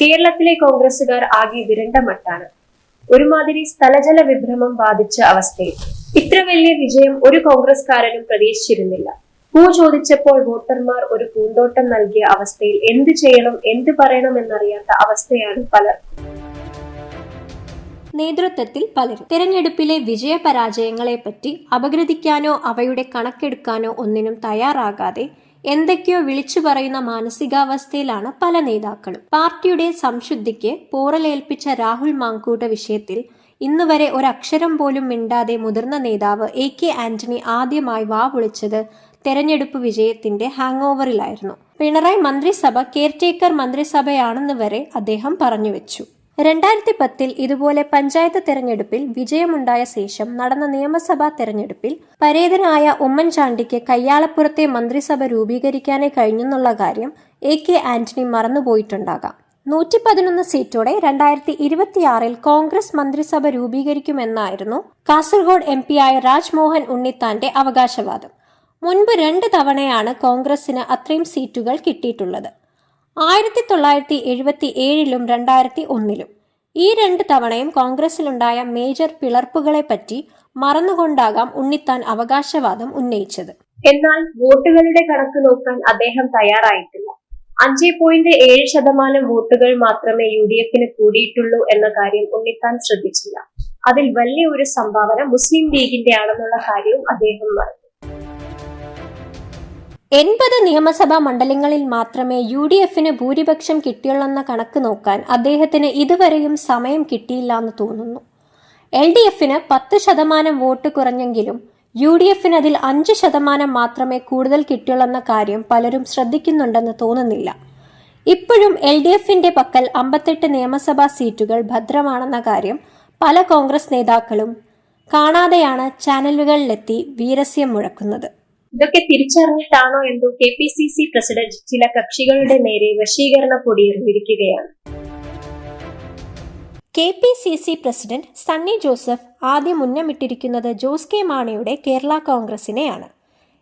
കേരളത്തിലെ കോൺഗ്രസുകാർ ആകെ വിരണ്ട മട്ടാണ്. ഒരുമാതിരി സ്ഥലജല വിഭ്രമം ബാധിച്ച അവസ്ഥയിൽ ഇത്ര വലിയ വിജയം ഒരു കോൺഗ്രസ്കാരനും പ്രതീക്ഷിച്ചിരുന്നില്ല. പൂ ചോദിച്ചപ്പോൾ വോട്ടർമാർ ഒരു പൂന്തോട്ടം നൽകിയ അവസ്ഥയിൽ എന്ത് ചെയ്യണം, എന്ത് പറയണം എന്നറിയാത്ത അവസ്ഥയാണ് പലർക്കും. നേതൃത്വത്തിൽ പലരും തെരഞ്ഞെടുപ്പിലെ വിജയപരാജയങ്ങളെപ്പറ്റി അപഗ്രഥിക്കാനോ അവയുടെ കണക്കെടുക്കാനോ ഒന്നിനും തയ്യാറാകാതെ എന്തൊക്കെയോ വിളിച്ചു പറയുന്ന മാനസികാവസ്ഥയിലാണ് പല നേതാക്കളും. പാർട്ടിയുടെ സംശുദ്ധിക്ക് പോറലേൽപ്പിച്ച രാഹുൽ മാങ്കൂട്ട വിഷയത്തിൽ ഇന്നുവരെ ഒരക്ഷരം പോലും മിണ്ടാതെ മുതിർന്ന നേതാവ് AK ആന്റണി ആദ്യമായി വാവിളിച്ചത് തെരഞ്ഞെടുപ്പ് വിജയത്തിന്റെ ഹാങ് ഓവറിലായിരുന്നു. പിണറായി മന്ത്രിസഭ കെയർടേക്കർ മന്ത്രിസഭയാണെന്ന് വരെ അദ്ദേഹം പറഞ്ഞുവെച്ചു. 2010 ഇതുപോലെ പഞ്ചായത്ത് തെരഞ്ഞെടുപ്പിൽ വിജയമുണ്ടായ ശേഷം നടന്ന നിയമസഭാ തെരഞ്ഞെടുപ്പിൽ പരേതനായ ഉമ്മൻചാണ്ടിക്ക് കയ്യാളപ്പുറത്തെ മന്ത്രിസഭ രൂപീകരിക്കാനേ കഴിഞ്ഞെന്നുള്ള കാര്യം AK ആന്റണി മറന്നുപോയിട്ടുണ്ടാകാം. 111 സീറ്റോടെ 2026 കോൺഗ്രസ് മന്ത്രിസഭ രൂപീകരിക്കുമെന്നായിരുന്നു കാസർഗോഡ് MP ആയ രാജ്മോഹൻ ഉണ്ണിത്താന്റെ അവകാശവാദം. മുൻപ് 2 തവണയാണ് കോൺഗ്രസിന് അത്രയും സീറ്റുകൾ കിട്ടിയിട്ടുള്ളത്. 1977-ലും 2001-ലും. ഈ 2 തവണയും കോൺഗ്രസിലുണ്ടായ മേജർ പിളർപ്പുകളെപ്പറ്റി മറന്നുകൊണ്ടാകാം ഉണ്ണിത്താൻ അവകാശവാദം ഉന്നയിച്ചത്. എന്നാൽ വോട്ടുകളുടെ കണക്ക് നോക്കാൻ അദ്ദേഹം തയ്യാറായിട്ടില്ല. 5.7% വോട്ടുകൾ മാത്രമേ UDFന് കൂടിയിട്ടുള്ളൂ എന്ന കാര്യം ഉണ്ണിത്താൻ ശ്രദ്ധിച്ചില്ല. അതിൽ വലിയ ഒരു സംഭാവന മുസ്ലിം ലീഗിന്റെ ആണെന്നുള്ള കാര്യവും അദ്ദേഹം മറന്നു. 80 നിയമസഭാ മണ്ഡലങ്ങളിൽ മാത്രമേ UDFന് ഭൂരിപക്ഷം കിട്ടിയുള്ളെന്ന കണക്ക് നോക്കാൻ അദ്ദേഹത്തിന് ഇതുവരെയും സമയം കിട്ടിയില്ലെന്ന് തോന്നുന്നു. LDFന് 10% വോട്ട് കുറഞ്ഞെങ്കിലും UDFന് അതിൽ 5% മാത്രമേ കൂടുതൽ കിട്ടിയുള്ളെന്ന കാര്യം പലരും ശ്രദ്ധിക്കുന്നുണ്ടെന്ന് തോന്നുന്നില്ല. ഇപ്പോഴും LDFന്റെ പക്കൽ 58 നിയമസഭാ സീറ്റുകൾ ഭദ്രമാണെന്ന കാര്യം പല കോൺഗ്രസ് നേതാക്കളും കാണാതെയാണ് ചാനലുകളിലെത്തി വീരസ്യം മുഴക്കുന്നത്. ഇതൊക്കെ തിരിച്ചറിഞ്ഞിട്ടാണോ എന്തോ KPCC പ്രസിഡന്റ് ചില കക്ഷികളുടെ നേരെ വശീകരണ പൊടിയെറിഞ്ഞിരിക്കുകയാണ്. KPCC പ്രസിഡന്റ് സണ്ണി ജോസഫ് ആദ്യം ഉന്നമിട്ടിരിക്കുന്നത് ജോസ് കെ മാണിയുടെ കേരള കോൺഗ്രസിനെയാണ്.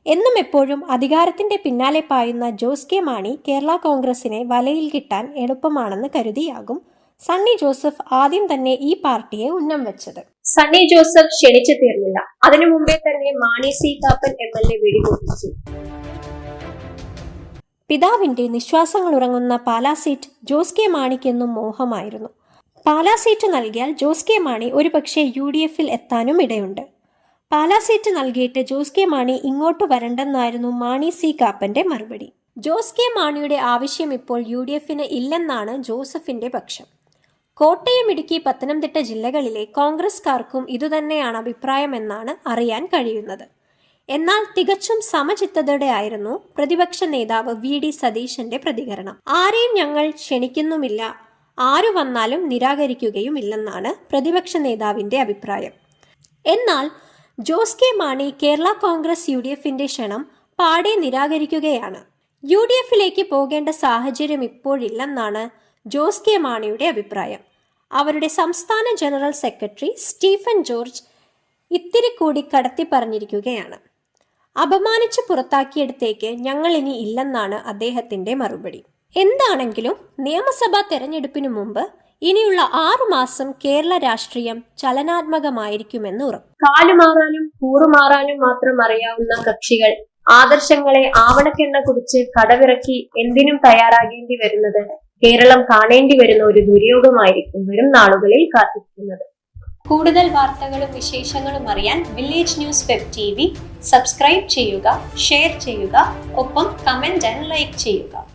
എന്നും എപ്പോഴും അധികാരത്തിന്റെ പിന്നാലെ പായുന്ന ജോസ് കെ മാണി കേരള കോൺഗ്രസിനെ വലയിൽ കിട്ടാൻ എളുപ്പമാണെന്ന് കരുതിയാകും സണ്ണി ജോസഫ് ആദ്യം തന്നെ ഈ പാർട്ടിയെ ഉന്നം വെച്ചത്. സണ്ണി ജോസഫ് ക്ഷണിച്ചു തീർന്നില്ല. അതിനു മുമ്പേ തന്നെ മാണി സി കാപ്പൻ MLA വെടിപൊട്ടിച്ചു. പിതാവിന്റെ നിശ്വാസങ്ങൾ ഉറങ്ങുന്ന പാലാ സീറ്റ് ജോസ് കെ മാണിക്കെന്നും മോഹമായിരുന്നു. പാലാ സീറ്റ് നൽകിയാൽ ജോസ് കെ മാണി ഒരുപക്ഷെ UDFൽ എത്താനും ഇടയുണ്ട്. പാലാ സീറ്റ് നൽകിയിട്ട് ജോസ് കെ മാണി ഇങ്ങോട്ട് വരണ്ടെന്നായിരുന്നു മാണി സി കാപ്പന്റെ മറുപടി. ജോസ് കെ മാണിയുടെ ആവശ്യം ഇപ്പോൾ UDFന് ഇല്ലെന്നാണ് ജോസഫിന്റെ പക്ഷം. കോട്ടയം, ഇടുക്കി, പത്തനംതിട്ട ജില്ലകളിലെ കോൺഗ്രസ്കാർക്കും ഇതുതന്നെയാണ് അഭിപ്രായമെന്നാണ് അറിയാൻ കഴിയുന്നത്. എന്നാൽ തികച്ചും സമചിത്തതയോടെയായിരുന്നു പ്രതിപക്ഷ നേതാവ് VD സതീശന്റെ പ്രതികരണം. ആരെയും ഞങ്ങൾ ക്ഷണിക്കുന്നുമില്ല, ആരു വന്നാലും നിരാകരിക്കുകയുമില്ലെന്നാണ് പ്രതിപക്ഷ നേതാവിന്റെ അഭിപ്രായം. എന്നാൽ ജോസ് കെ മാണി കേരള കോൺഗ്രസ് UDFന്റെ ക്ഷണം പാടെ നിരാകരിക്കുകയാണ്. UDFിലേക്ക് പോകേണ്ട സാഹചര്യം ഇപ്പോഴില്ലെന്നാണ് ജോസ് കെ മാണിയുടെ അഭിപ്രായം. അവരുടെ സംസ്ഥാന ജനറൽ സെക്രട്ടറി സ്റ്റീഫൻ ജോർജ് ഇത്തിരി കൂടി കടത്തി പറഞ്ഞിരിക്കുകയാണ്. അപമാനിച്ച് പുറത്താക്കിയെടുത്തേക്ക് ഞങ്ങൾ ഇനി ഇല്ലെന്നാണ് അദ്ദേഹത്തിന്റെ മറുപടി. എന്താണെങ്കിലും നിയമസഭാ തെരഞ്ഞെടുപ്പിനു മുമ്പ് ഇനിയുള്ള 6 മാസം കേരള രാഷ്ട്രീയം ചലനാത്മകമായിരിക്കുമെന്ന് ഉറപ്പ്. കാലുമാറാനും കൂറുമാറാനും മാത്രം അറിയാവുന്ന കക്ഷികൾ ആദർശങ്ങളെ ആവണക്കെണ്ണ കുടിച്ച് കടവിറക്കി എന്തിനും തയ്യാറാകേണ്ടി വരുന്നത് കേരളം കാണേണ്ടി വരുന്ന ഒരു ദുര്യോഗമായിരിക്കും വരും നാളുകളിൽ കാത്തിരിക്കുന്നത്. കൂടുതൽ വാർത്തകളും വിശേഷങ്ങളും അറിയാൻ village news web TV subscribe ചെയ്യുക, ഷെയർ ചെയ്യുക, ഒപ്പം കമന്റ് ആൻഡ് ലൈക്ക് ചെയ്യുക.